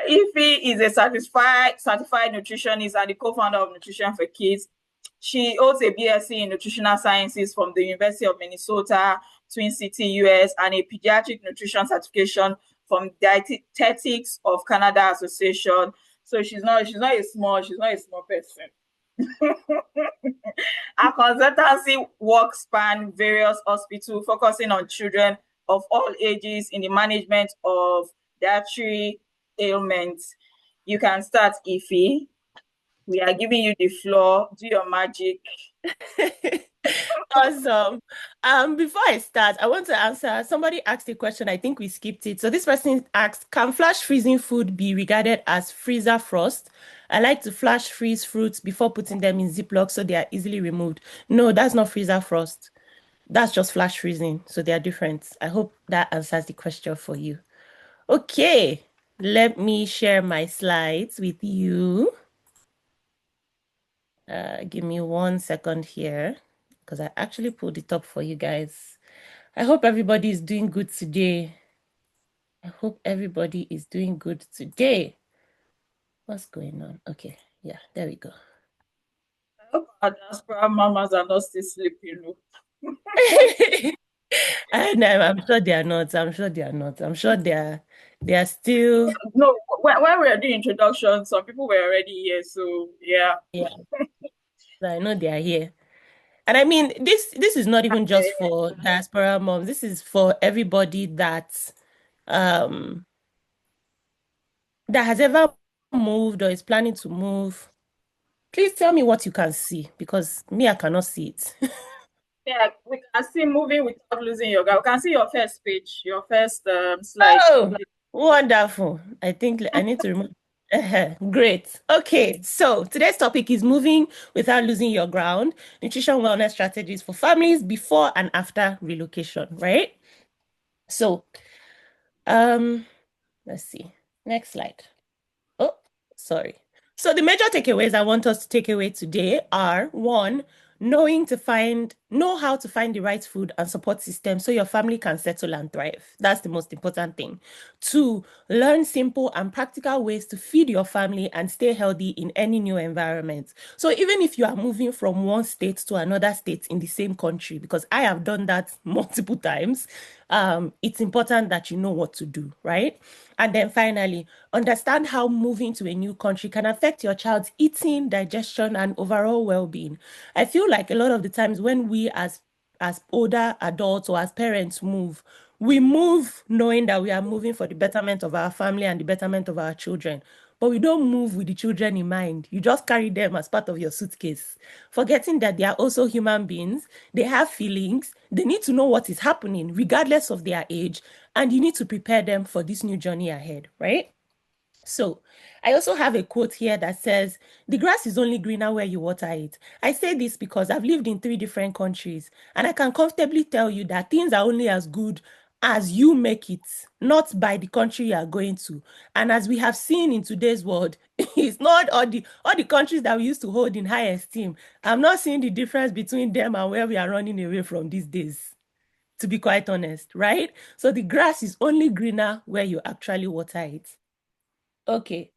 Ify is a certified nutritionist and the co-founder of Nutrition for Kids. She holds a BSc in nutritional sciences from the University of Minnesota, Twin City, US, and a pediatric nutrition certification from Dietetics of Canada Association. So she's not a small person. Our consultancy work span various hospitals, focusing on children of all ages in the management of dietary ailments. You can start, Ify. We are giving you the floor. Do your magic. Awesome. Before I start, I want to answer. Somebody asked a question. I think we skipped it. So this person asked, can flash freezing food be regarded as freezer frost? I like to flash freeze fruits before putting them in Ziploc so they are easily removed. No, that's not freezer frost. That's just flash freezing. So they are different. I hope that answers the question for you. Okay, let me share my slides with you. Give me 1 second here because I actually pulled it up for you guys. I hope everybody is doing good today. I hope everybody is doing good today. What's going on? Okay, yeah, there we go. I hope our diaspora mamas are not still sleeping. And I'm sure they are not. I'm sure they are not. I'm sure they are still. No, when we were doing introduction, some people were already here. So yeah. Yeah, I know they are here. And I mean, this is not even just for diaspora moms. This is for everybody um that has ever moved or is planning to move. Please tell me what you can see because me, I cannot see it. Yeah, we can see moving without losing your guy. We can see your first page, your first slide. Oh, wonderful. I think I need to remove. Great. Okay, so today's topic is moving without losing your ground, nutrition wellness strategies for families before and after relocation, right? So, let's see. Next slide. Oh, sorry. So the major takeaways I want us to take away today are one, know how to find the right food and support system so your family can settle and thrive. That's the most important thing. Two, learn simple and practical ways to feed your family and stay healthy in any new environment. So even if you are moving from one state to another state in the same country, because I have done that multiple times, it's important that you know what to do, right? And then finally, understand how moving to a new country can affect your child's eating, digestion, and overall well-being. I feel like a lot of the times when we as older adults or as parents move, we move knowing that we are moving for the betterment of our family and the betterment of our children. But we don't move with the children in mind. You just carry them as part of your suitcase, forgetting that they are also human beings. They have feelings. They need to know what is happening, regardless of their age. And you need to prepare them for this new journey ahead, right? So, I also have a quote here that says, the grass is only greener where you water it. I say this because I've lived in 3 different countries, and I can comfortably tell you that things are only as good as you make it, not by the country you are going to. And as we have seen in today's world, it's not all the countries that we used to hold in high esteem. I'm not seeing the difference between them and where we are running away from these days, to be quite honest, right? So the grass is only greener where you actually water it. Okay.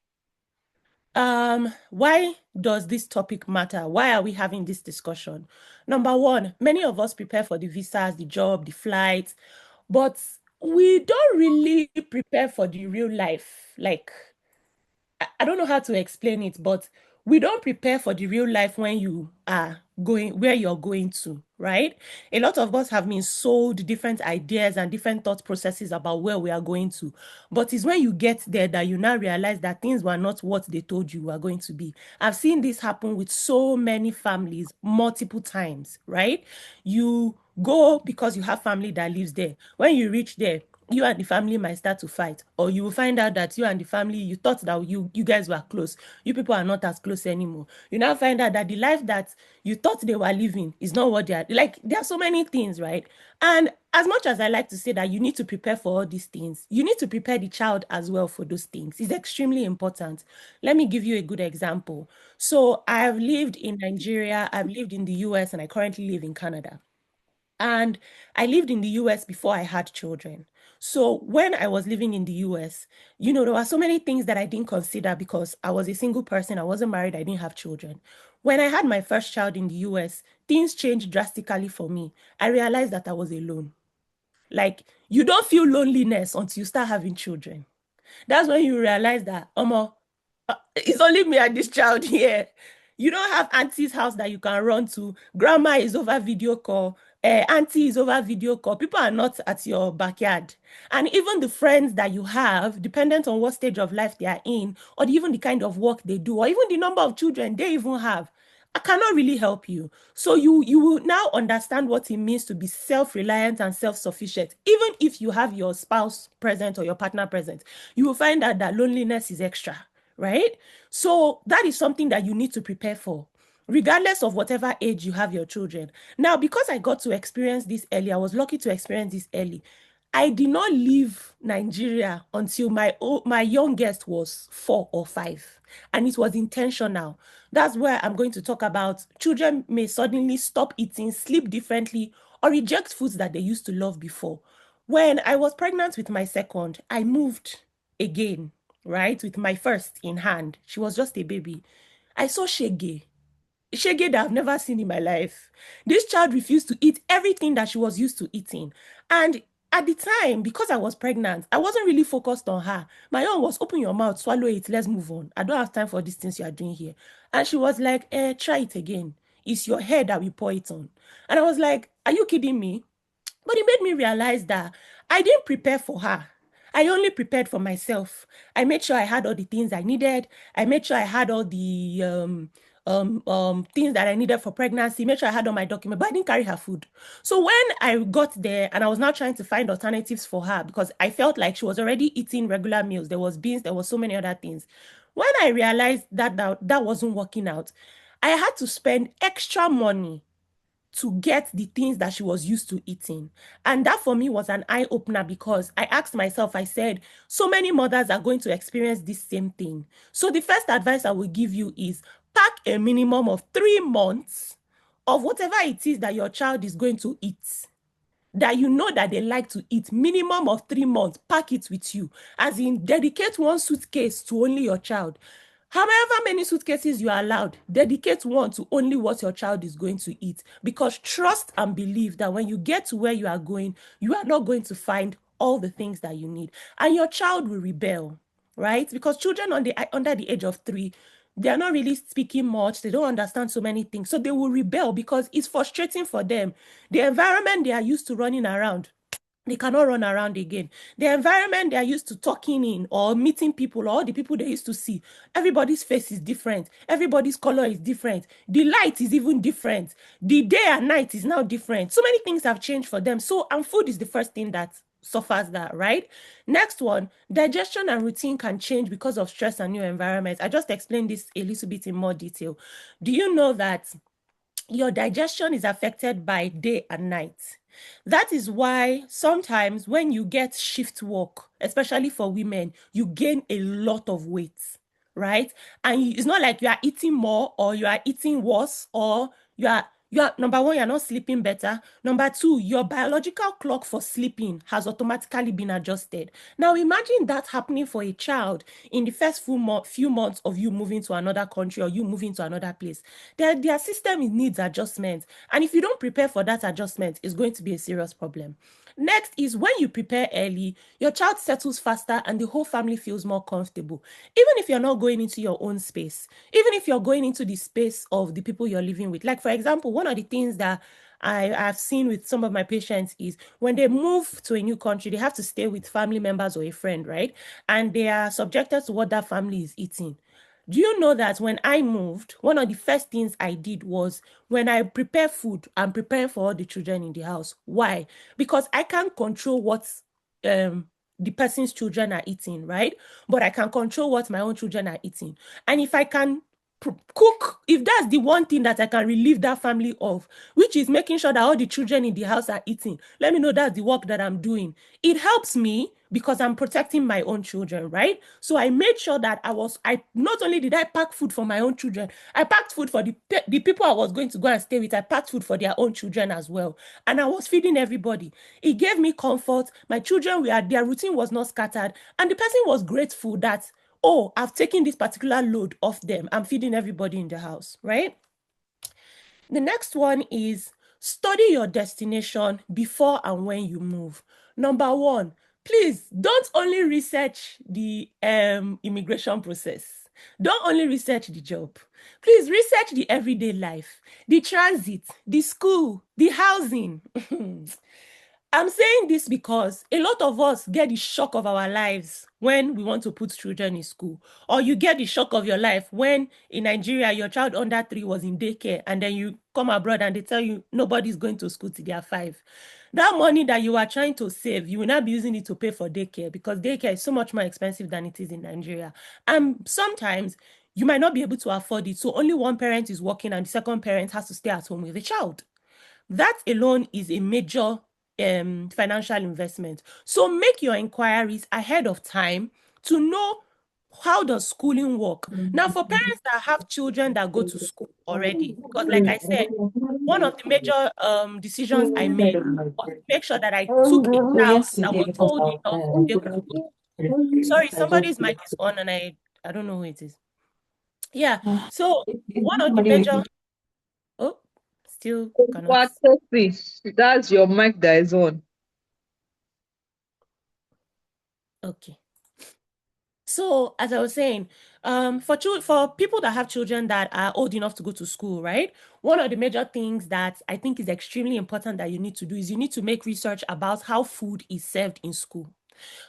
Why does this topic matter? Why are we having this discussion? Number one, many of us prepare for the visas, the job, the flights, but we don't really prepare for the real life. Like, I don't know how to explain it, but we don't prepare for the real life when you are going where you're going to, right? A lot of us have been sold different ideas and different thought processes about where we are going to. But it's when you get there that you now realize that things were not what they told you were going to be. I've seen this happen with so many families multiple times, right? You go because you have family that lives there. When you reach there, you and the family might start to fight, or you will find out that you and the family, you thought that you guys were close, you people are not as close anymore. You now find out that the life that you thought they were living is not what they are like. There are so many things, right? And as much as I like to say that you need to prepare for all these things, you need to prepare the child as well for those things. It's extremely important. Let me give you a good example. So I've lived in Nigeria, I've lived in the US, and I currently live in Canada. And I lived in the US before I had children. So when I was living in the US, there were so many things that I didn't consider because I was a single person. I wasn't married. I didn't have children. When I had my first child in the US, things changed drastically for me. I realized that I was alone. Like, you don't feel loneliness until you start having children. That's when you realize that, it's only me and this child here. You don't have auntie's house that you can run to. Grandma is over video call. Auntie is over video call. People are not at your backyard. And even the friends that you have, dependent on what stage of life they are in, or even the kind of work they do, or even the number of children they even have, I cannot really help you. So you will now understand what it means to be self-reliant and self-sufficient. Even if you have your spouse present or your partner present, you will find out that loneliness is extra, right? So that is something that you need to prepare for, regardless of whatever age you have your children. Now, because I got to experience this early, I was lucky to experience this early. I did not leave Nigeria until my youngest was 4 or 5, and it was intentional. That's where I'm going to talk about children may suddenly stop eating, sleep differently, or reject foods that they used to love before. When I was pregnant with my second, I moved again, right, with my first in hand. She was just a baby. I saw shege that I've never seen in my life. This child refused to eat everything that she was used to eating. And at the time, because I was pregnant, I wasn't really focused on her. My own was, open your mouth, swallow it, let's move on. I don't have time for these things you are doing here. And she was like, try it again. It's your head that we pour it on. And I was like, are you kidding me? But it made me realize that I didn't prepare for her. I only prepared for myself. I made sure I had all the things I needed. I made sure I had all the things that I needed for pregnancy. Made sure I had all my documents, but I didn't carry her food. So when I got there and I was now trying to find alternatives for her because I felt like she was already eating regular meals. There was beans, there was so many other things. When I realized that wasn't working out, I had to spend extra money to get the things that she was used to eating. And that for me was an eye-opener because I asked myself, I said, so many mothers are going to experience this same thing. So the first advice I will give you is pack a minimum of 3 months of whatever it is that your child is going to eat, that you know that they like to eat. Minimum of 3 months, pack it with you. As in, dedicate 1 suitcase to only your child. However many suitcases you are allowed, dedicate 1 to only what your child is going to eat. Because trust and believe that when you get to where you are going, you are not going to find all the things that you need. And your child will rebel, right? Because children under the age of 3, they are not really speaking much. They don't understand so many things. So they will rebel because it's frustrating for them. The environment they are used to running around, they cannot run around again. The environment they are used to talking in or meeting people, or the people they used to see, everybody's face is different. Everybody's color is different. The light is even different. The day and night is now different. So many things have changed for them. So, and food is the first thing that suffers that, right? Next one, digestion and routine can change because of stress and new environments. I just explained this a little bit in more detail. Do you know that your digestion is affected by day and night? That is why sometimes when you get shift work, especially for women, you gain a lot of weight, right? And it's not like you are eating more or you are eating worse, or you are number 1, you're not sleeping better. Number 2, your biological clock for sleeping has automatically been adjusted. Now imagine that happening for a child in the first few months of you moving to another country or you moving to another place. Their system needs adjustment. And if you don't prepare for that adjustment, it's going to be a serious problem. Next is when you prepare early, your child settles faster and the whole family feels more comfortable. Even if you're not going into your own space, even if you're going into the space of the people you're living with. Like, for example, one of the things that I've seen with some of my patients is when they move to a new country, they have to stay with family members or a friend, right? And they are subjected to what that family is eating. Do you know that when I moved, one of the first things I did was when I prepare food, I'm preparing for all the children in the house. Why? Because I can't control what the person's children are eating, right? But I can control what my own children are eating. And if I can cook, if that's the one thing that I can relieve that family of, which is making sure that all the children in the house are eating, let me know that's the work that I'm doing. It helps me because I'm protecting my own children, right? So I made sure that I not only did I pack food for my own children, I packed food for the people I was going to go and stay with. I packed food for their own children as well. And I was feeding everybody. It gave me comfort. My children their routine was not scattered. And the person was grateful that, oh, I've taken this particular load off them. I'm feeding everybody in the house, right? The next one is study your destination before and when you move. Number one, please don't only research the immigration process. Don't only research the job. Please research the everyday life, the transit, the school, the housing. I'm saying this because a lot of us get the shock of our lives when we want to put children in school, or you get the shock of your life when in Nigeria your child under 3 was in daycare, and then you come abroad and they tell you nobody's going to school till they are 5. That money that you are trying to save, you will not be using it to pay for daycare, because daycare is so much more expensive than it is in Nigeria. And sometimes you might not be able to afford it, so only one parent is working and the second parent has to stay at home with the child. That alone is a major financial investment. So make your inquiries ahead of time to know how does schooling work. Now, for parents that have children that go to school already, because like I said, one of the major decisions I made was to make sure that I took a child that was old enough to be able to go to school. Sorry, somebody's mic is on and I don't know who it is. Yeah, so one of the major, oh, still cannot. That's your mic that is on. Okay. So as I was saying, for people that have children that are old enough to go to school, right? One of the major things that I think is extremely important that you need to do is you need to make research about how food is served in school.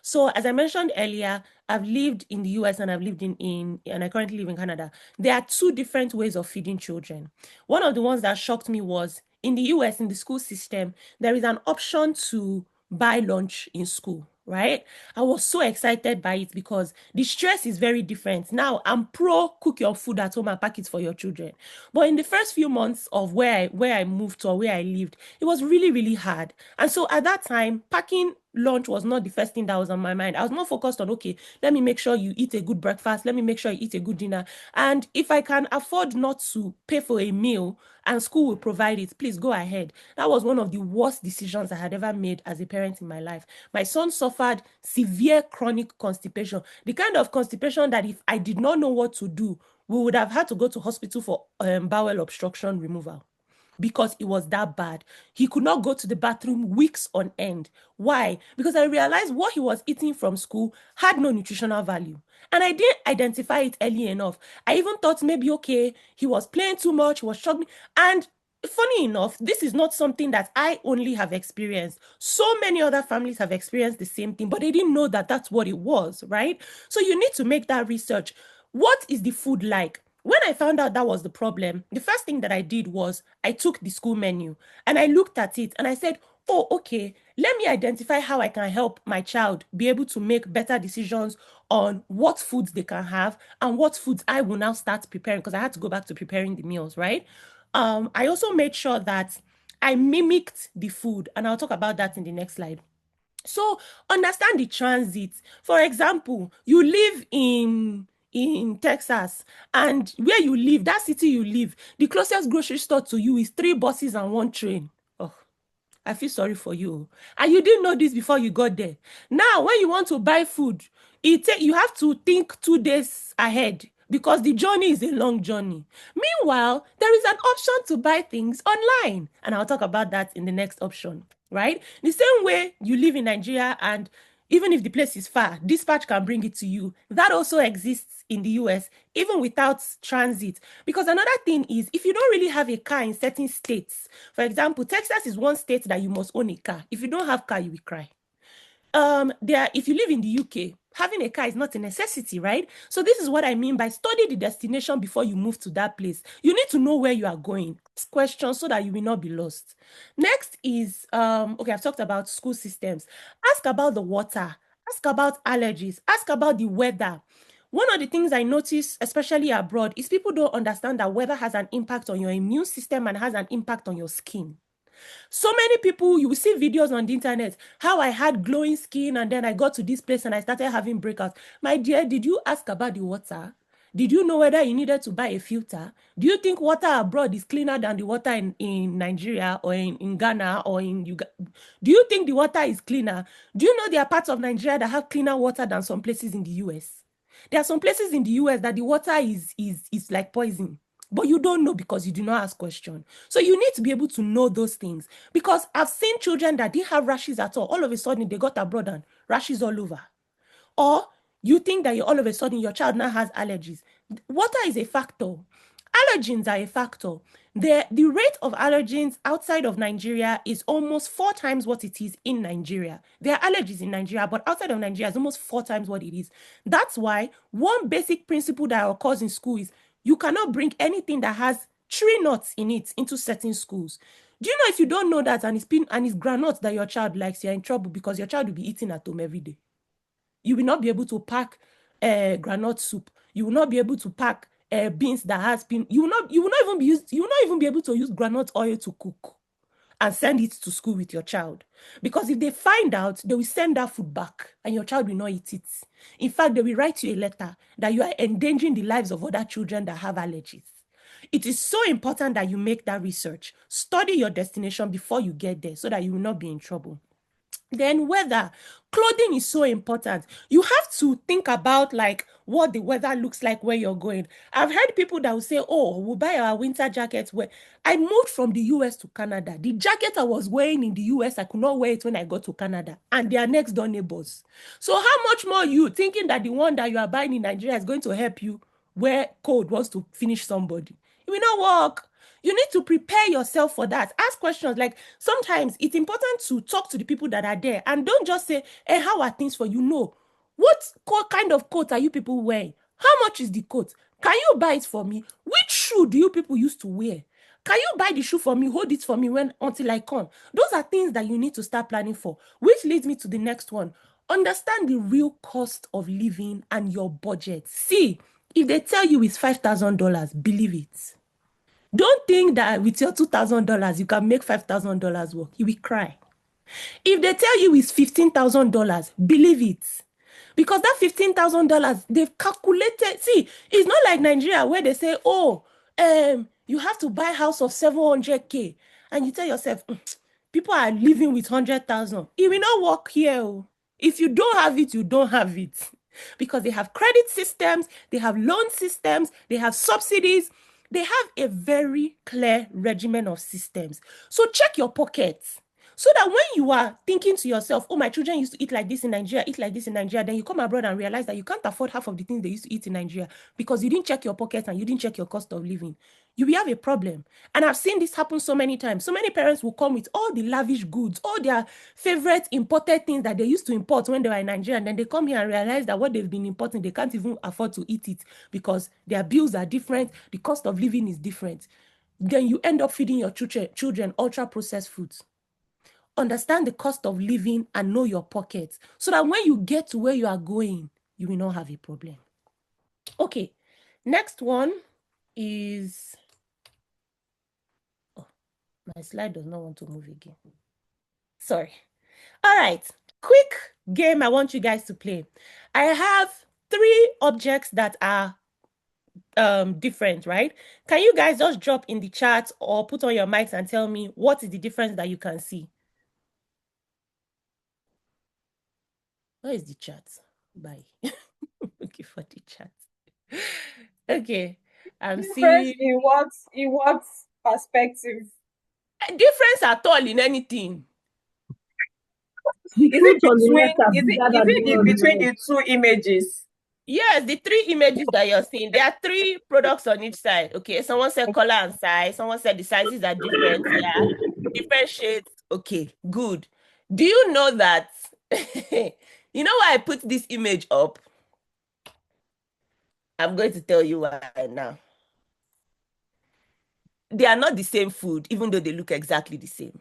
So as I mentioned earlier, I've lived in the US and I've lived and I currently live in Canada. There are 2 different ways of feeding children. One of the ones that shocked me was in the US, in the school system, there is an option to buy lunch in school, right? I was so excited by it because the stress is very different. Now, I'm pro cook your food at home and pack it for your children. But in the first few months of where I moved to or where I lived, it was really, really hard. And so at that time, packing lunch was not the first thing that was on my mind. I was more focused on, okay, let me make sure you eat a good breakfast. Let me make sure you eat a good dinner. And if I can afford not to pay for a meal and school will provide it, please go ahead. That was one of the worst decisions I had ever made as a parent in my life. My son suffered severe chronic constipation, the kind of constipation that if I did not know what to do, we would have had to go to hospital for bowel obstruction removal, because it was that bad. He could not go to the bathroom weeks on end. Why? Because I realized what he was eating from school had no nutritional value. And I didn't identify it early enough. I even thought maybe, okay, he was playing too much, he was struggling. And funny enough, this is not something that I only have experienced. So many other families have experienced the same thing, but they didn't know that that's what it was, right? So you need to make that research. What is the food like? When I found out that was the problem, the first thing that I did was I took the school menu and I looked at it and I said, oh, okay, let me identify how I can help my child be able to make better decisions on what foods they can have and what foods I will now start preparing, because I had to go back to preparing the meals, right? I also made sure that I mimicked the food, and I'll talk about that in the next slide. So understand the transit. For example, you live in Texas, and where you live, that city you live, the closest grocery store to you is 3 buses and 1 train. Oh, I feel sorry for you. And you didn't know this before you got there. Now, when you want to buy food, you have to think 2 days ahead because the journey is a long journey. Meanwhile, there is an option to buy things online. And I'll talk about that in the next option, right? The same way you live in Nigeria, and even if the place is far, dispatch can bring it to you. That also exists in the US, even without transit. Because another thing is, if you don't really have a car in certain states, for example, Texas is one state that you must own a car. If you don't have car, you will cry. If you live in the UK, having a car is not a necessity, right? So this is what I mean by study the destination before you move to that place. You need to know where you are going. Ask questions so that you will not be lost. Next is, okay, I've talked about school systems. Ask about the water. Ask about allergies. Ask about the weather. One of the things I notice, especially abroad, is people don't understand that weather has an impact on your immune system and has an impact on your skin. So many people, you will see videos on the internet, how I had glowing skin and then I got to this place and I started having breakouts. My dear, did you ask about the water? Did you know whether you needed to buy a filter? Do you think water abroad is cleaner than the water in Nigeria or in Ghana or in Uganda? Do you think the water is cleaner? Do you know there are parts of Nigeria that have cleaner water than some places in the US? There are some places in the US that the water is like poison. But you don't know because you do not ask questions. So you need to be able to know those things. Because I've seen children that didn't have rashes at all of a sudden they got abroad and rashes all over. Or you think that all of a sudden your child now has allergies. Water is a factor. Allergens are a factor. The rate of allergens outside of Nigeria is almost 4 times what it is in Nigeria. There are allergies in Nigeria, but outside of Nigeria is almost 4 times what it is. That's why one basic principle that occurs in school is you cannot bring anything that has tree nuts in it into certain schools. Do you know if you don't know that and it's granules that your child likes, you're in trouble because your child will be eating at home every day. You will not be able to pack granite soup. You will not be able to pack beans that has been. You will not even be able to use granite oil to cook and send it to school with your child. Because if they find out, they will send that food back and your child will not eat it. In fact, they will write you a letter that you are endangering the lives of other children that have allergies. It is so important that you make that research. Study your destination before you get there so that you will not be in trouble. Then weather. Clothing is so important. You have to think about like what the weather looks like where you're going. I've heard people that will say, oh, we'll buy our winter jackets. Where I moved from the US to Canada. The jacket I was wearing in the US, I could not wear it when I got to Canada. And they are next door neighbors. So how much more you thinking that the one that you are buying in Nigeria is going to help you where cold wants to finish somebody? It will not work. You need to prepare yourself for that. Ask questions. Like sometimes it's important to talk to the people that are there and don't just say, hey, how are things for you? No. What kind of coat are you people wearing? How much is the coat? Can you buy it for me? Which shoe do you people used to wear? Can you buy the shoe for me? Hold it for me until I come. Those are things that you need to start planning for, which leads me to the next one. Understand the real cost of living and your budget. See, if they tell you it's $5,000, believe it. Don't think that with your $2,000, you can make $5,000 work. You will cry. If they tell you it's $15,000, believe it. Because that $15,000, they've calculated. See, it's not like Nigeria where they say, oh, you have to buy a house of 700K. And you tell yourself, people are living with 100,000. It will not work here. If you don't have it, you don't have it. Because they have credit systems, they have loan systems, they have subsidies. They have a very clear regimen of systems. So check your pockets. So that when you are thinking to yourself, oh, my children used to eat like this in Nigeria, then you come abroad and realize that you can't afford half of the things they used to eat in Nigeria because you didn't check your pockets and you didn't check your cost of living. You will have a problem. And I've seen this happen so many times. So many parents will come with all the lavish goods, all their favorite imported things that they used to import when they were in Nigeria. And then they come here and realize that what they've been importing, they can't even afford to eat it because their bills are different. The cost of living is different. Then you end up feeding your children ultra-processed foods. Understand the cost of living and know your pockets so that when you get to where you are going, you will not have a problem. Okay, next one is... Oh, my slide does not want to move again. Sorry. All right, quick game I want you guys to play. I have 3 objects that are different, right? Can you guys just drop in the chat or put on your mics and tell me what is the difference that you can see? Where is the chat? Bye. Okay, for the chat. Okay, I'm Difference seeing in what perspective? difference at all in anything. The Is truth it on the between left are bigger than the one on the between right. the 2 images? Yes, the 3 images that you're seeing, there are 3 products on each side. Okay, someone said color and size. Someone said the sizes are different. Yeah, different shades. Okay, good. Do you know that? You know why I put this image up? I'm going to tell you why now. They are not the same food, even though they look exactly the same.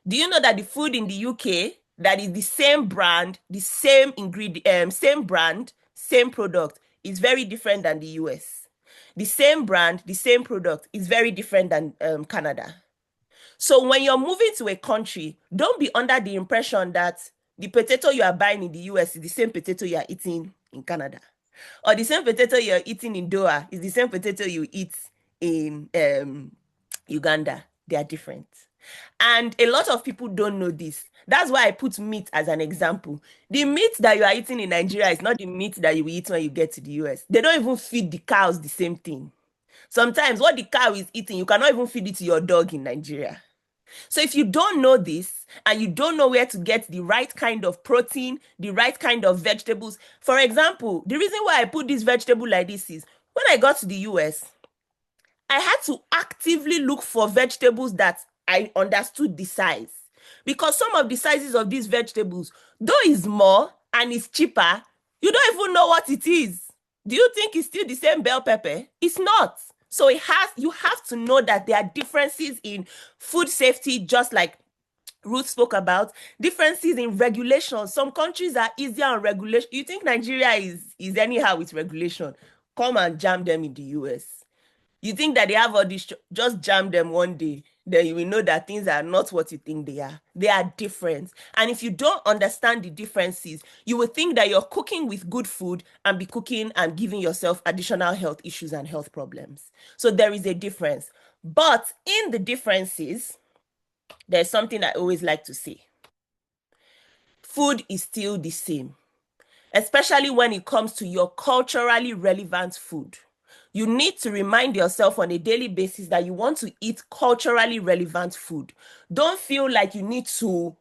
Do you know that the food in the UK that is the same brand, the same ingredient, same brand, same product is very different than the US? The same brand, the same product is very different than Canada. So when you're moving to a country, don't be under the impression that the potato you are buying in the US is the same potato you are eating in Canada. Or the same potato you're eating in Doha is the same potato you eat in Uganda. They are different. And a lot of people don't know this. That's why I put meat as an example. The meat that you are eating in Nigeria is not the meat that you will eat when you get to the US. They don't even feed the cows the same thing. Sometimes what the cow is eating, you cannot even feed it to your dog in Nigeria. So if you don't know this and you don't know where to get the right kind of protein, the right kind of vegetables, for example, the reason why I put this vegetable like this is when I got to the US, I had to actively look for vegetables that I understood the size. Because some of the sizes of these vegetables, though is more and it's cheaper, you don't even know what it is. Do you think it's still the same bell pepper? It's not. So you have to know that there are differences in food safety, just like Ruth spoke about, differences in regulation. Some countries are easier on regulation. You think Nigeria is anyhow with regulation? Come and jam them in the US. You think that they have all this, just jam them one day, then you will know that things are not what you think they are. They are different. And if you don't understand the differences, you will think that you're cooking with good food and be cooking and giving yourself additional health issues and health problems. So there is a difference. But in the differences, there's something I always like to say. Food is still the same, especially when it comes to your culturally relevant food. You need to remind yourself on a daily basis that you want to eat culturally relevant food. Don't feel like you need to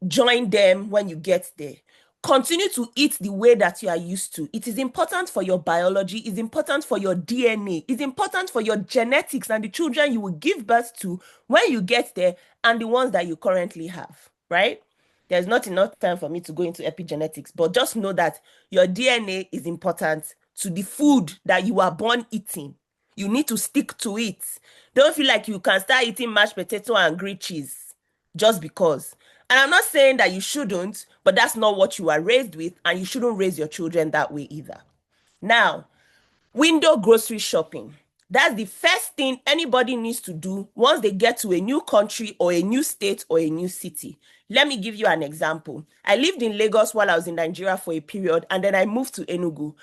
join them when you get there. Continue to eat the way that you are used to. It is important for your biology, it's important for your DNA, it's important for your genetics and the children you will give birth to when you get there and the ones that you currently have, right? There's not enough time for me to go into epigenetics, but just know that your DNA is important to the food that you are born eating. You need to stick to it. Don't feel like you can start eating mashed potato and grilled cheese just because. And I'm not saying that you shouldn't, but that's not what you are raised with, and you shouldn't raise your children that way either. Now, window grocery shopping. That's the first thing anybody needs to do once they get to a new country or a new state or a new city. Let me give you an example. I lived in Lagos while I was in Nigeria for a period, and then I moved to Enugu.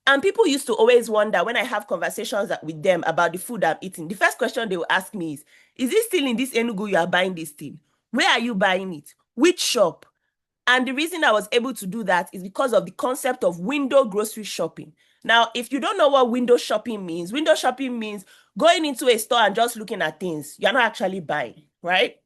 And people used to always wonder when I have conversations with them about the food I'm eating. The first question they will ask me is it still in this Enugu you are buying this thing? Where are you buying it? Which shop? And the reason I was able to do that is because of the concept of window grocery shopping. Now, if you don't know what window shopping means going into a store and just looking at things. You're not actually buying, right?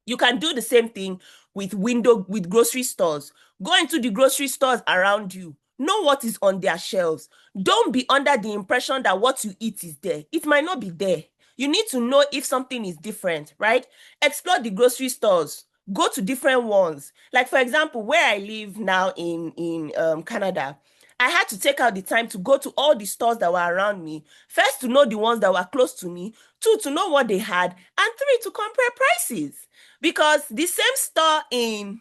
You can do the same thing with grocery stores. Go into the grocery stores around you. Know what is on their shelves. Don't be under the impression that what you eat is there. It might not be there. You need to know if something is different, right? Explore the grocery stores. Go to different ones. Like, for example, where I live now in Canada, I had to take out the time to go to all the stores that were around me. First, to know the ones that were close to me. 2, to know what they had. And 3, to compare prices. Because the same store in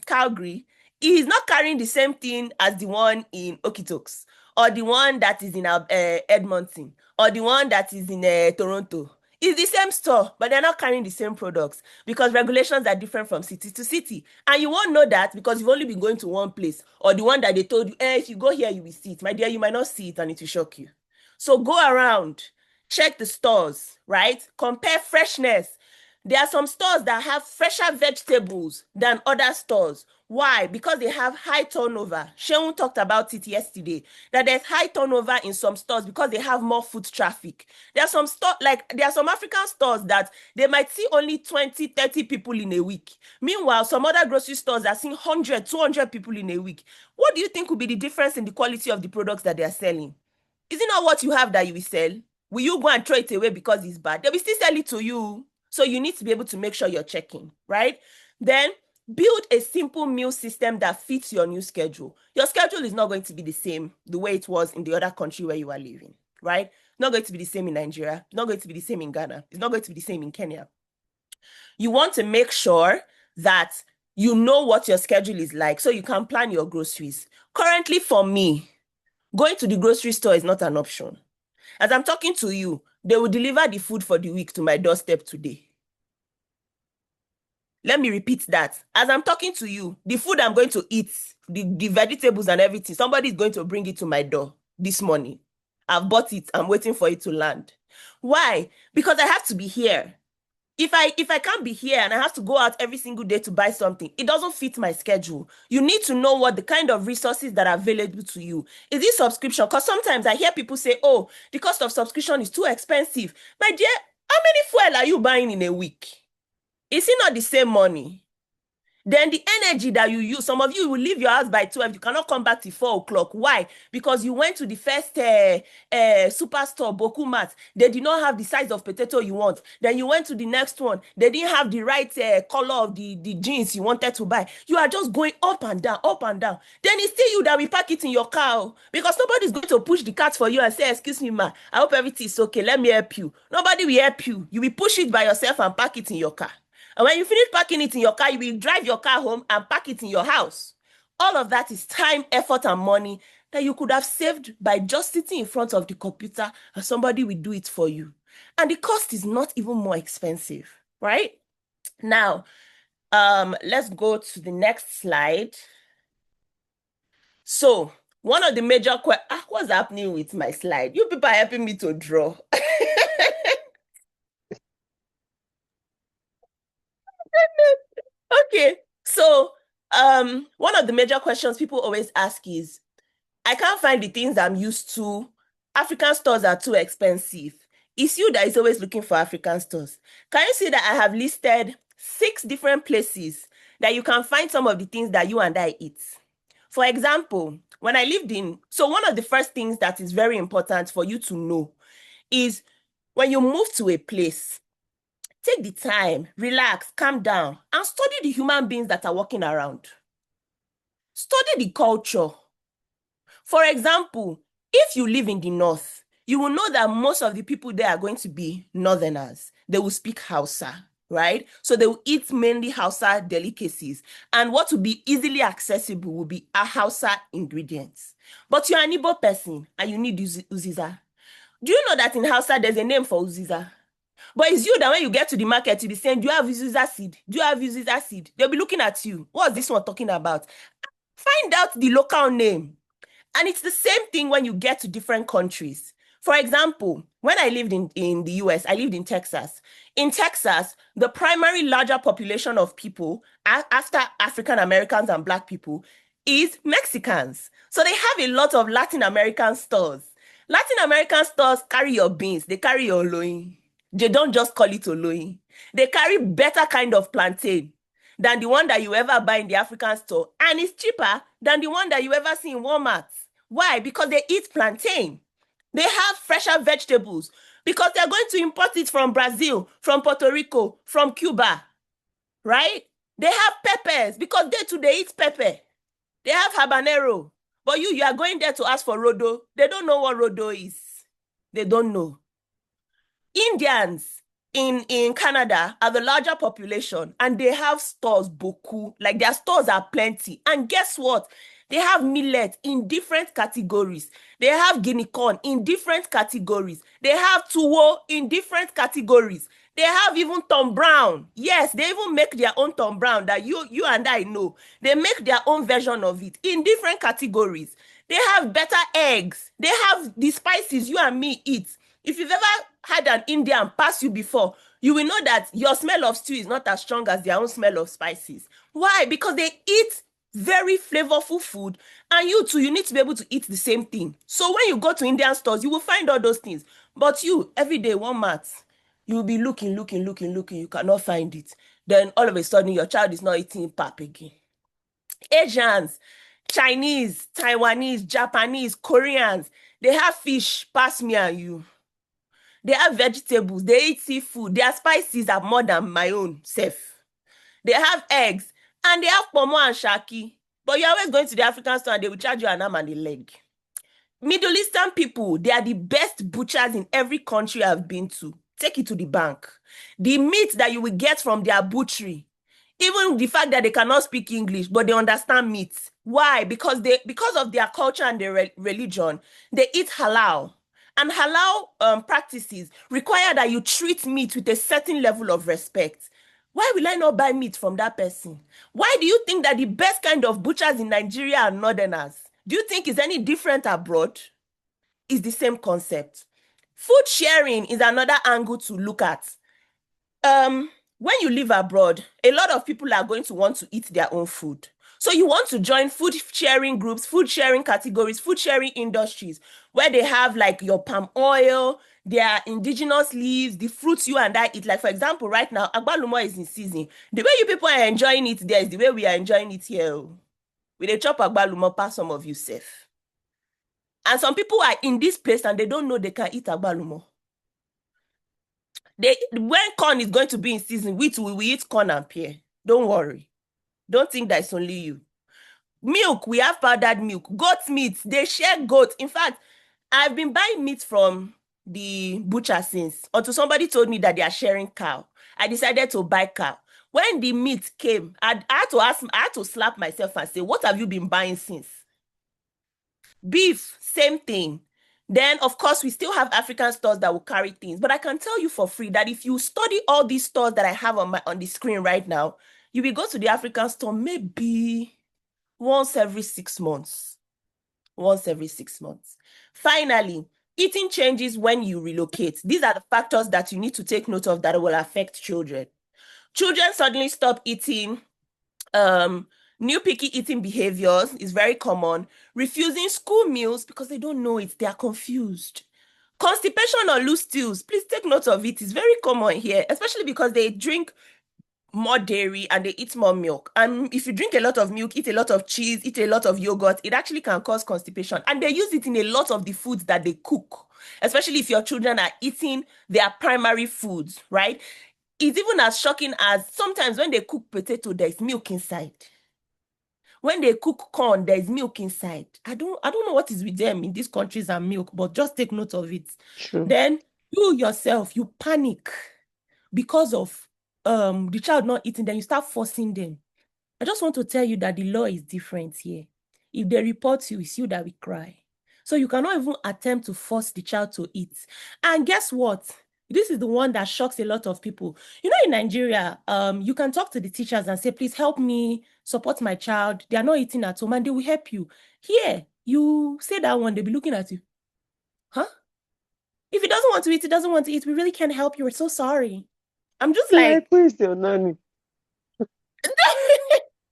Calgary is not carrying the same thing as the one in Okotoks, or the one that is in Edmonton, or the one that is in Toronto. It's the same store, but they're not carrying the same products because regulations are different from city to city. And you won't know that because you've only been going to one place, or the one that they told you, if you go here, you will see it. My dear, you might not see it and it will shock you. So go around, check the stores, right? Compare freshness. There are some stores that have fresher vegetables than other stores. Why? Because they have high turnover. Sheun talked about it yesterday, that there's high turnover in some stores because they have more foot traffic. There are some African stores that they might see only 20, 30 people in a week. Meanwhile, some other grocery stores are seeing 100, 200 people in a week. What do you think will be the difference in the quality of the products that they are selling? Is it not what you have that you will sell? Will you go and throw it away because it's bad? They will still sell it to you. So you need to be able to make sure you're checking, right? Then build a simple meal system that fits your new schedule. Your schedule is not going to be the same the way it was in the other country where you are living, right? It's not going to be the same in Nigeria. It's not going to be the same in Ghana. It's not going to be the same in Kenya. You want to make sure that you know what your schedule is like so you can plan your groceries. Currently, for me, going to the grocery store is not an option. As I'm talking to you, they will deliver the food for the week to my doorstep today. Let me repeat that. As I'm talking to you, the food I'm going to eat, the vegetables and everything, somebody is going to bring it to my door this morning. I've bought it. I'm waiting for it to land. Why? Because I have to be here. If I can't be here and I have to go out every single day to buy something, it doesn't fit my schedule. You need to know what the kind of resources that are available to you. Is it subscription? Because sometimes I hear people say, oh, the cost of subscription is too expensive. My dear, how many fuel are you buying in a week? Is it not the same money? Then the energy that you use, some of you will leave your house by 12, you cannot come back till 4 o'clock. Why? Because you went to the first superstore, Boku Mart. They did not have the size of potato you want. Then you went to the next one. They didn't have the right color of the jeans you wanted to buy. You are just going up and down, up and down. Then it's still you that will pack it in your car, because nobody's going to push the cart for you and say, excuse me, ma, I hope everything is okay. Let me help you. Nobody will help you. You will push it by yourself and pack it in your car. And when you finish packing it in your car, you will drive your car home and pack it in your house. All of that is time, effort, and money that you could have saved by just sitting in front of the computer and somebody will do it for you. And the cost is not even more expensive, right? Now, let's go to the next slide. So, one of the major questions, what's happening with my slide? You people are helping me to draw. Okay, so one of the major questions people always ask is, I can't find the things I'm used to. African stores are too expensive. It's you that is always looking for African stores. Can you see that I have listed 6 different places that you can find some of the things that you and I eat? For example, when I lived in, so one of the first things that is very important for you to know is when you move to a place, take the time, relax, calm down, and study the human beings that are walking around. Study the culture. For example, if you live in the north, you will know that most of the people there are going to be northerners. They will speak Hausa, right? So they will eat mainly Hausa delicacies. And what will be easily accessible will be a Hausa ingredients. But you're an Igbo person and you need uziza. Do you know that in Hausa there's a name for uziza? But it's you that when you get to the market, you'll be saying, do you have uziza seed? Do you have uziza seed? They'll be looking at you. What's this one talking about? Find out the local name. And it's the same thing when you get to different countries. For example, when I lived in the US, I lived in Texas. In Texas, the primary larger population of people after African Americans and Black people is Mexicans. So they have a lot of Latin American stores. Latin American stores carry your beans, they carry your oloyin. They don't just call it oloyin. They carry better kind of plantain than the one that you ever buy in the African store. And it's cheaper than the one that you ever see in Walmart. Why? Because they eat plantain. They have fresher vegetables because they're going to import it from Brazil, from Puerto Rico, from Cuba, right? They have peppers because they too, they eat pepper. They have habanero. But you are going there to ask for rodo. They don't know what rodo is. They don't know. Indians in Canada are the larger population and they have stores, beaucoup. Like their stores are plenty. And guess what? They have millet in different categories. They have guinea corn in different categories. They have tuwo in different categories. They have even Tom Brown. Yes, they even make their own Tom Brown that you and I know. They make their own version of it in different categories. They have better eggs. They have the spices you and me eat. If you've ever had an Indian pass you before, you will know that your smell of stew is not as strong as their own smell of spices. Why? Because they eat very flavorful food, and you too, you need to be able to eat the same thing. So when you go to Indian stores, you will find all those things. But you, every day, Walmart, you will be looking, you cannot find it. Then all of a sudden, your child is not eating pap again. Asians, Chinese, Taiwanese, Japanese, Koreans, they have fish past me and you. They have vegetables, they eat seafood, their spices are more than my own self. They have eggs, and they have pomo and shaki. But you're always going to the African store and they will charge you an arm and a leg. Middle Eastern people, they are the best butchers in every country I've been to. Take it to the bank. The meat that you will get from their butchery, even the fact that they cannot speak English, but they understand meat. Why? Because of their culture and their religion, they eat halal. And halal practices require that you treat meat with a certain level of respect. Why will I not buy meat from that person? Why do you think that the best kind of butchers in Nigeria are northerners? Do you think it's any different abroad? It's the same concept. Food sharing is another angle to look at. When you live abroad, a lot of people are going to want to eat their own food. So you want to join food sharing groups, food sharing categories, food sharing industries, where they have like your palm oil, their indigenous leaves, the fruits you and I eat. Like, for example, right now, agbalumo is in season. The way you people are enjoying it there is the way we are enjoying it here. We dey chop agbalumo pass some of you safe. And some people are in this place and they don't know they can eat agbalumo. When corn is going to be in season, we eat corn and pear. Don't worry. Don't think that it's only you. Milk, we have powdered milk. Goat meat, they share goat. In fact, I've been buying meat from the butcher since, until somebody told me that they are sharing cow. I decided to buy cow. When the meat came, I had to slap myself and say, what have you been buying since? Beef, same thing. Then, of course, we still have African stores that will carry things. But I can tell you for free that if you study all these stores that I have on the screen right now, you will go to the African store maybe once every 6 months. Once every 6 months. Finally, eating changes when you relocate. These are the factors that you need to take note of that will affect children. Children suddenly stop eating. New picky eating behaviors is very common. Refusing school meals because they don't know it. They are confused. Constipation or loose stools, please take note of it. It's very common here, especially because they drink more dairy and they eat more milk. And if you drink a lot of milk, eat a lot of cheese, eat a lot of yogurt, it actually can cause constipation. And they use it in a lot of the foods that they cook, especially if your children are eating their primary foods, right? It's even as shocking as sometimes when they cook potato, there's milk inside. When they cook corn, there's milk inside. I don't know what is with them in these countries and milk, but just take note of it. True. Then you yourself, you panic because of the child not eating, then you start forcing them. I just want to tell you that the law is different here. If they report you, it's you that will cry. So you cannot even attempt to force the child to eat. And guess what? This is the one that shocks a lot of people. You know, in Nigeria, you can talk to the teachers and say, please help me support my child. They are not eating at home and they will help you. Here, you say that one, they'll be looking at you. Huh? If he doesn't want to eat, he doesn't want to eat. We really can't help you. We're so sorry. I'm just like, where's your nanny?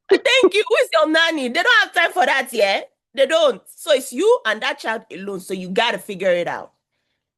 thank you. Who is your nanny? They don't have time for that, yeah? They don't. So it's you and that child alone. So you got to figure it out.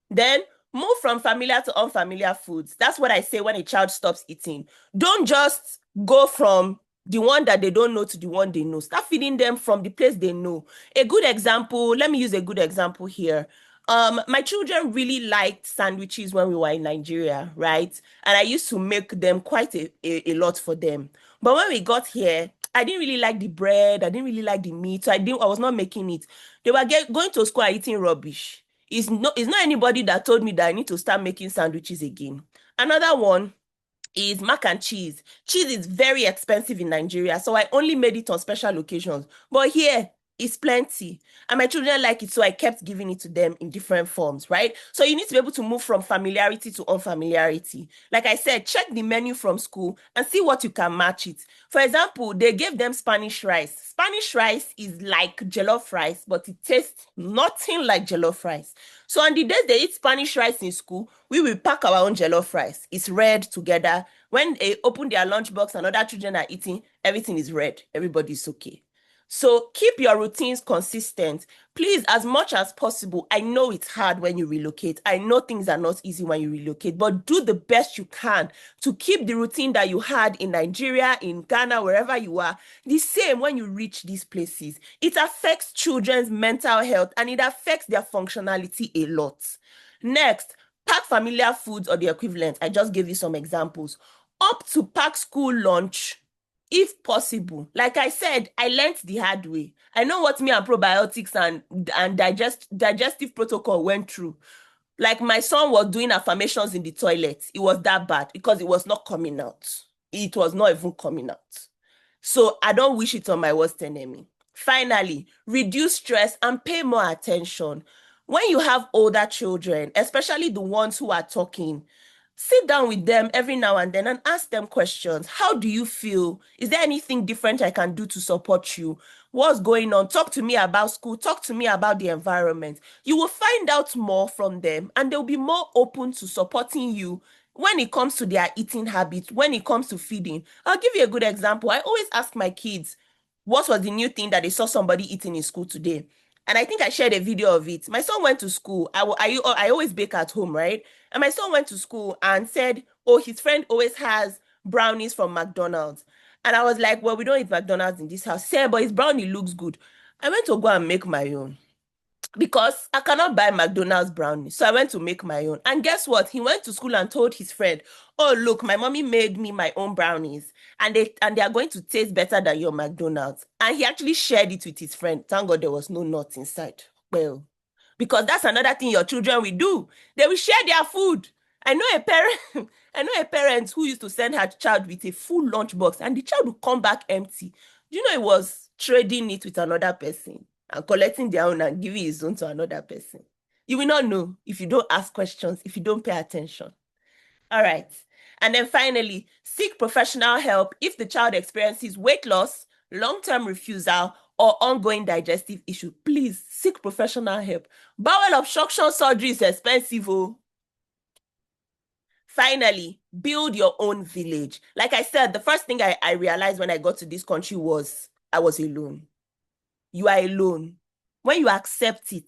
Then move from familiar to unfamiliar foods. That's what I say when a child stops eating. Don't just go from the one that they don't know to the one they know. Start feeding them from the place they know. A good example, let me use a good example here. My children really liked sandwiches when we were in Nigeria, right? And I used to make them quite a lot for them. But when we got here, I didn't really like the bread. I didn't really like the meat. So I was not making it. They were going to school and eating rubbish. It's not anybody that told me that I need to start making sandwiches again. Another one is mac and cheese. Cheese is very expensive in Nigeria, so I only made it on special occasions. But here, it's plenty. And my children like it, so I kept giving it to them in different forms, right? So you need to be able to move from familiarity to unfamiliarity. Like I said, check the menu from school and see what you can match it. For example, they gave them Spanish rice. Spanish rice is like jollof rice, but it tastes nothing like jollof rice. So on the days they eat Spanish rice in school, we will pack our own jollof rice. It's red together. When they open their lunchbox and other children are eating, everything is red. Everybody's okay. So keep your routines consistent. Please, as much as possible. I know it's hard when you relocate. I know things are not easy when you relocate, but do the best you can to keep the routine that you had in Nigeria, in Ghana, wherever you are, the same when you reach these places. It affects children's mental health and it affects their functionality a lot. Next, pack familiar foods or the equivalent. I just gave you some examples. Opt to pack school lunch if possible. Like I said, I learned the hard way. I know what me and probiotics and digestive protocol went through. Like my son was doing affirmations in the toilet. It was that bad because it was not coming out. It was not even coming out. So I don't wish it on my worst enemy. Finally, reduce stress and pay more attention. When you have older children, especially the ones who are talking, sit down with them every now and then and ask them questions. How do you feel? Is there anything different I can do to support you? What's going on? Talk to me about school. Talk to me about the environment. You will find out more from them, and they'll be more open to supporting you when it comes to their eating habits, when it comes to feeding. I'll give you a good example. I always ask my kids, what was the new thing that they saw somebody eating in school today? And I think I shared a video of it. My son went to school. I always bake at home, right? And my son went to school and said, oh, his friend always has brownies from McDonald's. And I was like, well, we don't eat McDonald's in this house. He said, but his brownie looks good. I went to go and make my own because I cannot buy McDonald's brownies. So I went to make my own. And guess what? He went to school and told his friend, oh, look, my mommy made me my own brownies. And they are going to taste better than your McDonald's. And he actually shared it with his friend. Thank God there was no nuts inside. Well, because that's another thing your children will do. They will share their food. I know a parent who used to send her child with a full lunchbox and the child would come back empty. Do you know it was trading it with another person and collecting their own and giving his own to another person? You will not know if you don't ask questions, if you don't pay attention. All right. And then finally, seek professional help if the child experiences weight loss, long-term refusal, or ongoing digestive issue. Please seek professional help. Bowel obstruction surgery is expensive. Oh. Finally, build your own village. Like I said, the first thing I realized when I got to this country was I was alone. You are alone. When you accept it,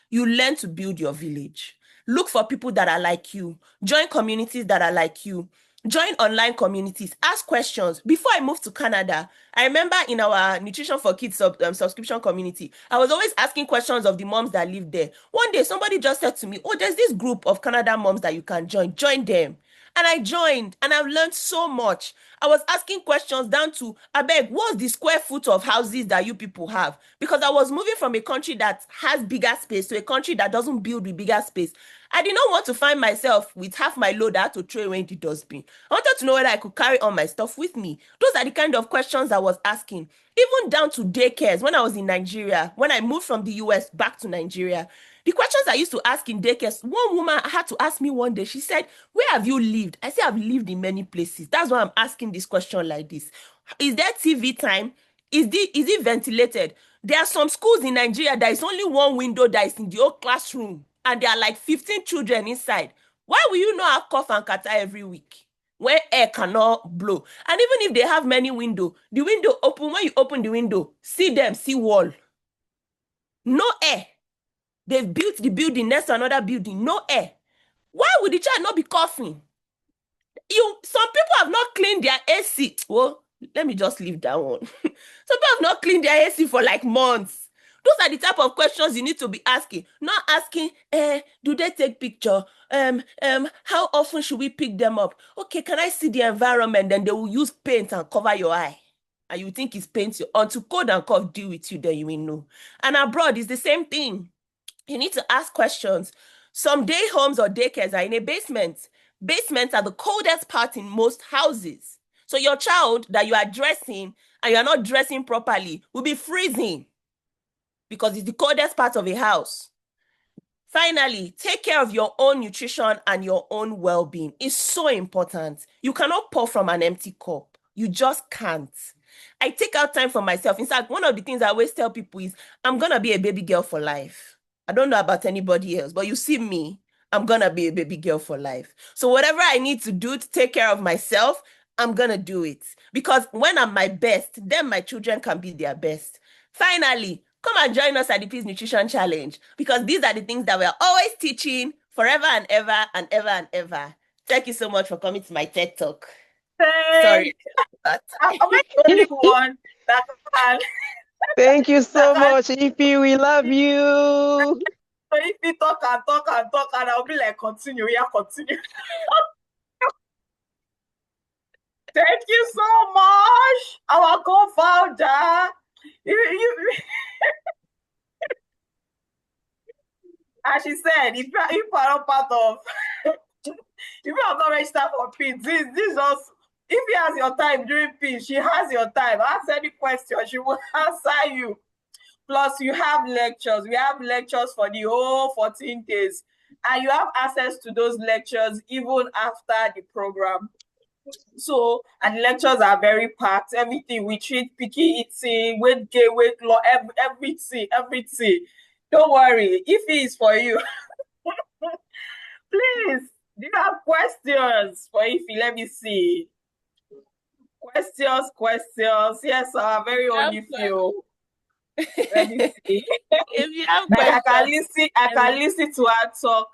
you learn to build your village. Look for people that are like you. Join communities that are like you. Join online communities. Ask questions. Before I moved to Canada, I remember in our Nutrition for Kids subscription community, I was always asking questions of the moms that live there. One day, somebody just said to me, oh, there's this group of Canada moms that you can join. Join them. And I joined, and I've learned so much. I was asking questions down to, abeg, what's the square foot of houses that you people have? Because I was moving from a country that has bigger space to a country that doesn't build with bigger space. I did not want to find myself with half my load I had to throw away in the dustbin. I wanted to know whether I could carry all my stuff with me. Those are the kind of questions I was asking. Even down to daycares when I was in Nigeria, when I moved from the US back to Nigeria. The questions I used to ask in daycares, one woman had to ask me one day, she said, where have you lived? I said, I've lived in many places. That's why I'm asking this question like this. Is there TV time? Is it ventilated? There are some schools in Nigeria that is only one window that is in the whole classroom, and there are like 15 children inside. Why will you not have cough and catarrh every week when air cannot blow? And even if they have many windows, the window open, when you open the window, see them, see wall. No air. They've built the building next to another building, no air. Why would the child not be coughing? Some people have not cleaned their AC. Well, let me just leave that one. Some people have not cleaned their AC for like months. Those are the type of questions you need to be asking. Not asking, do they take picture? How often should we pick them up? Okay, can I see the environment? Then they will use paint and cover your eye. And you think it's paint. Until cold and cough deal with you, then you will know. And abroad, it's the same thing. You need to ask questions. Some day homes or daycares are in a basement. Basements are the coldest part in most houses. So your child that you are dressing and you're not dressing properly will be freezing because it's the coldest part of a house. Finally, take care of your own nutrition and your own well-being. It's so important. You cannot pour from an empty cup. You just can't. I take out time for myself. In fact, one of the things I always tell people is, I'm going to be a baby girl for life. I don't know about anybody else, but you see me, I'm going to be a baby girl for life. So whatever I need to do to take care of myself, I'm going to do it. Because when I'm my best, then my children can be their best. Finally, come and join us at the PEDs Nutrition Challenge, because these are the things that we're always teaching forever and ever and ever and ever. Thank you so much for coming to my TED Talk. Sorry. I'm the only one that can. Thank you so much, Ify. We love you. So if you talk and talk and talk, and I'll be like, continue, yeah, continue. Thank you so much, our co-founder. As she said, if you are not part of, if you have not registered for PEDs, this just, if he has your time during PEDs, she has your time. Ask any question, she will answer you. Plus, you have lectures. We have lectures for the whole 14 days. and you have access to those lectures even after the program. So, and the lectures are very packed. Everything we treat, picky eating, weight gain, weight loss, everything. Don't worry, if it is for you. Please, do you have questions for Ify? Let me see. Questions. Yes, our very own Ify. Let me see. If you have Like I questions, can listen to her talk.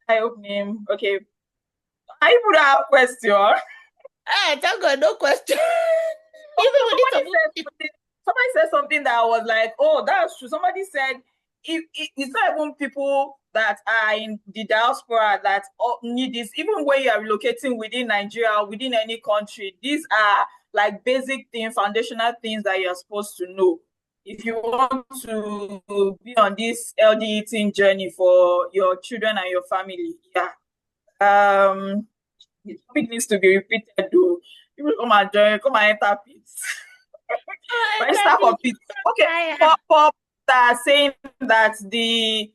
I hope name. Okay. I would have a question. Hey, thank God, no question. Somebody said something that was like, oh, that's true. Somebody said it's not even people that are in the diaspora that need this. Even when you are relocating within Nigeria, within any country, these are like basic things, foundational things that you're supposed to know if you want to be on this healthy eating journey for your children and your family. Yeah. The topic needs to be repeated though. People come and join, come and enter pits. Register for pits. Okay, for that are saying that the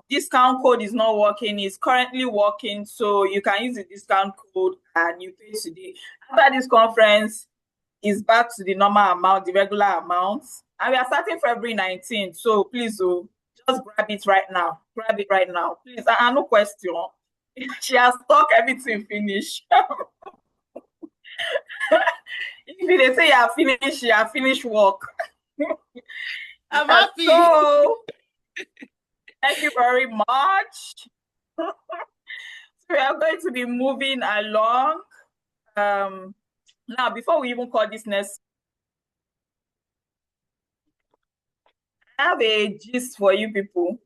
discount code is not working, is currently working, so you can use the discount code and you pay today. After this conference is back to the normal amount, the regular amount, and we are starting February 19th. So please, just grab it right now. Grab it right now, please. No question. She has talked everything finish. If they say you have finished work. I'm happy. So, thank you very much. So we are going to be moving along. Now, before we even call this next, I have a gist for you people,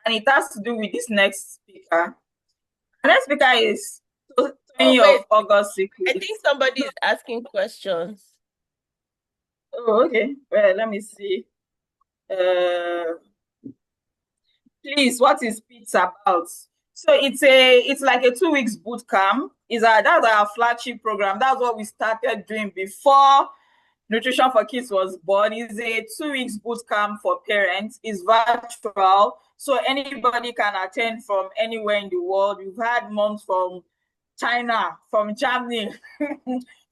and it has to do with this next speaker. The next speaker is 20 of August. I think somebody is asking questions. Oh, okay. Well, let me see. Please, what is PEDs about? So it's like a 2 weeks boot camp. That's our flagship program. That's what we started doing before Nutrition for Kids was born. It's a 2 weeks boot camp for parents. It's virtual, so anybody can attend from anywhere in the world. We've had moms from China, from Germany,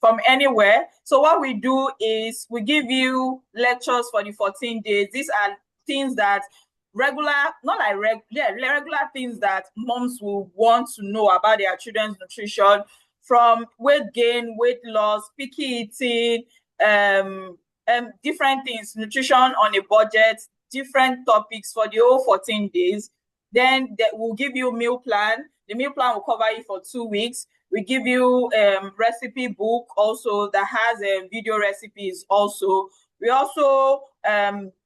from anywhere. So what we do is we give you lectures for the 14 days. These are things that regular things that moms will want to know about their children's nutrition, from weight gain, weight loss, picky eating, different things, nutrition on a budget, different topics for the whole 14 days. Then we'll give you a meal plan. The meal plan will cover you for 2 weeks. We give you recipe book also that has video recipes also. We also,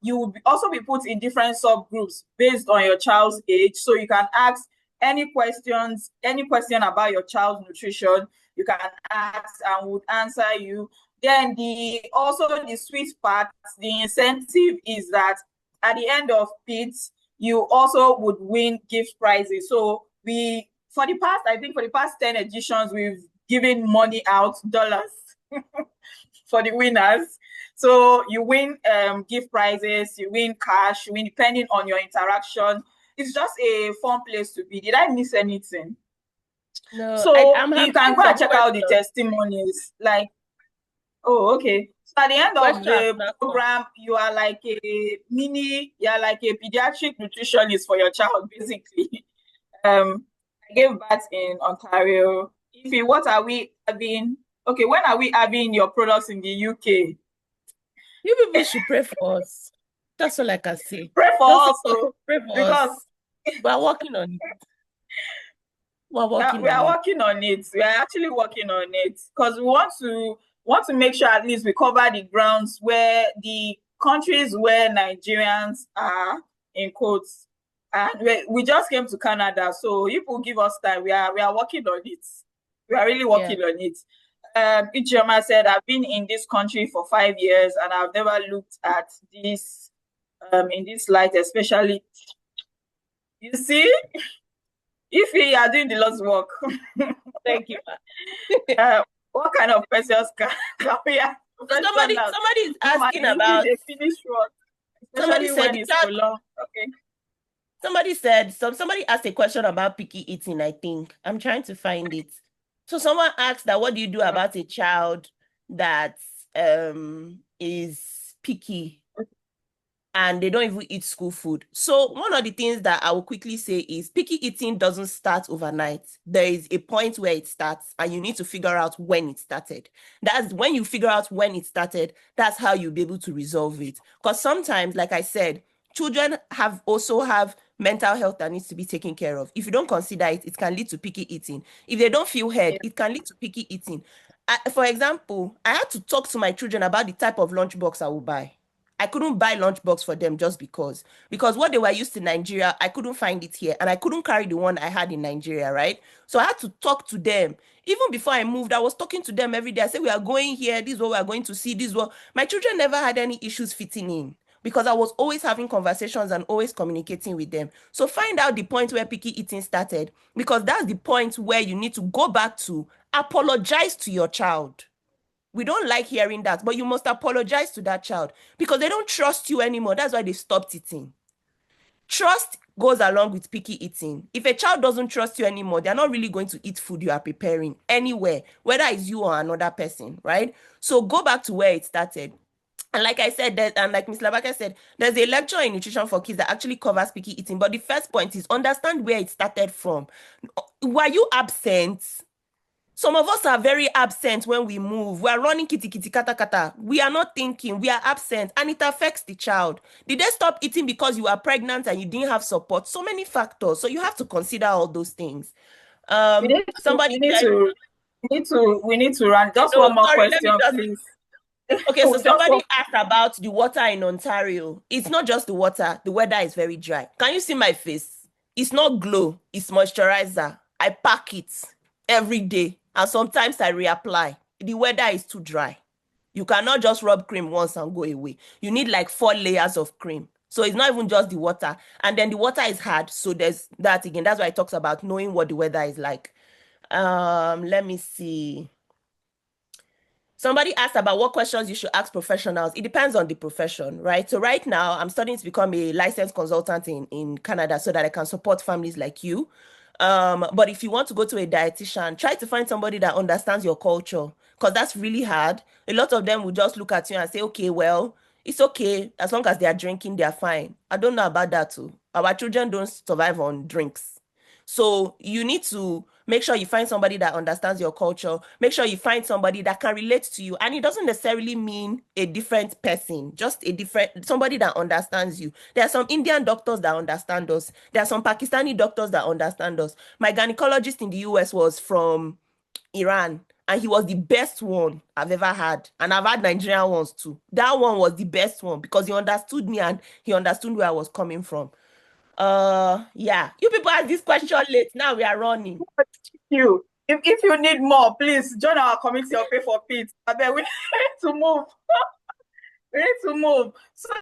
you will also be put in different subgroups based on your child's age. So you can ask any question about your child's nutrition, you can ask and would answer you. Then the sweet part, the incentive is that at the end of PEDs, you also would win gift prizes. So for the past 10 editions, we've given money out, dollars, for the winners. So you win gift prizes, you win cash, you win depending on your interaction. It's just a fun place to be. Did I miss anything? No. So you can go and check out the testimonies. Like, oh, okay. So at the end of the program, you are like a pediatric nutritionist for your child, basically. I gave birth in Ontario. Ify, what are we having? Okay, when are we having your products in the UK? You people should pray for us. That's all I can say. Pray for us, because we're working on it. We are working on it. We are actually working on it because we want to make sure at least we cover the grounds where the countries where Nigerians are, in quotes. And we just came to Canada, so if you give us time, we are working on it. We are really working on it. Ifeyinwa said, I've been in this country for 5 years and I've never looked at this in this light, especially. You see, if you are doing the Lord's work. Thank you. What kind of questions can we ask? Somebody is asking about. They finish what, Somebody especially said when it's so long. Okay. Somebody asked a question about picky eating, I think. I'm trying to find it. So someone asked that what do you do about a child that is picky and they don't even eat school food? So one of the things that I will quickly say is picky eating doesn't start overnight. There is a point where it starts and you need to figure out when it started. That's when you figure out when it started, that's how you'll be able to resolve it. Because sometimes, like I said, children also have mental health that needs to be taken care of. If you don't consider it, it can lead to picky eating. If they don't feel heard, it can lead to picky eating. For example, I had to talk to my children about the type of lunchbox I will buy. I couldn't buy lunchbox for them just because what they were used to in Nigeria, I couldn't find it here, and I couldn't carry the one I had in Nigeria, right? So I had to talk to them. Even before I moved, I was talking to them every day. I said, we are going here, this is what we are going to see, this is what. My children never had any issues fitting in because I was always having conversations and always communicating with them. So find out the point where picky eating started, because that's the point where you need to go back to apologize to your child. We don't like hearing that, but you must apologize to that child because they don't trust you anymore. That's why they stopped eating. Trust goes along with picky eating. If a child doesn't trust you anymore, they're not really going to eat food you are preparing anywhere, whether it's you or another person, right? So go back to where it started. And like I said, and like Ms. Labake said, there's a lecture in nutrition for kids that actually covers picky eating. But the first point is understand where it started from. Were you absent? Some of us are very absent when we move. We are running kitty kitty kata kata. We are not thinking. We are absent, and it affects the child. Did they stop eating because you are pregnant and you didn't have support? So many factors. So you have to consider all those things. We need to run. Just one more question, please. Okay, so somebody asked about the water in Ontario. It's not just the water. The weather is very dry. Can you see my face? It's not glow. It's moisturizer. I pack it every day. And sometimes I reapply. The weather is too dry. You cannot just rub cream once and go away. You need like 4 layers of cream. So it's not even just the water. And then the water is hard. So there's that again. That's why it talks about knowing what the weather is like. Let me see. Somebody asked about what questions you should ask professionals. It depends on the profession, right? So right now, I'm studying to become a licensed consultant in Canada so that I can support families like you. But if you want to go to a dietitian, try to find somebody that understands your culture, because that's really hard. A lot of them will just look at you and say, okay, well, it's okay. As long as they are drinking, they are fine. I don't know about that too. Our children don't survive on drinks. So you need to make sure you find somebody that understands your culture. Make sure you find somebody that can relate to you. And it doesn't necessarily mean a different person, just somebody that understands you. There are some Indian doctors that understand us. There are some Pakistani doctors that understand us. My gynecologist in the US was from Iran, and he was the best one I've ever had. And I've had Nigerian ones too. That one was the best one because he understood me and he understood where I was coming from. Yeah, you people asked this question late. Now we are running. You, if you need more, please join our committee or pay for PEDs. I bet we need to move. We need to move. So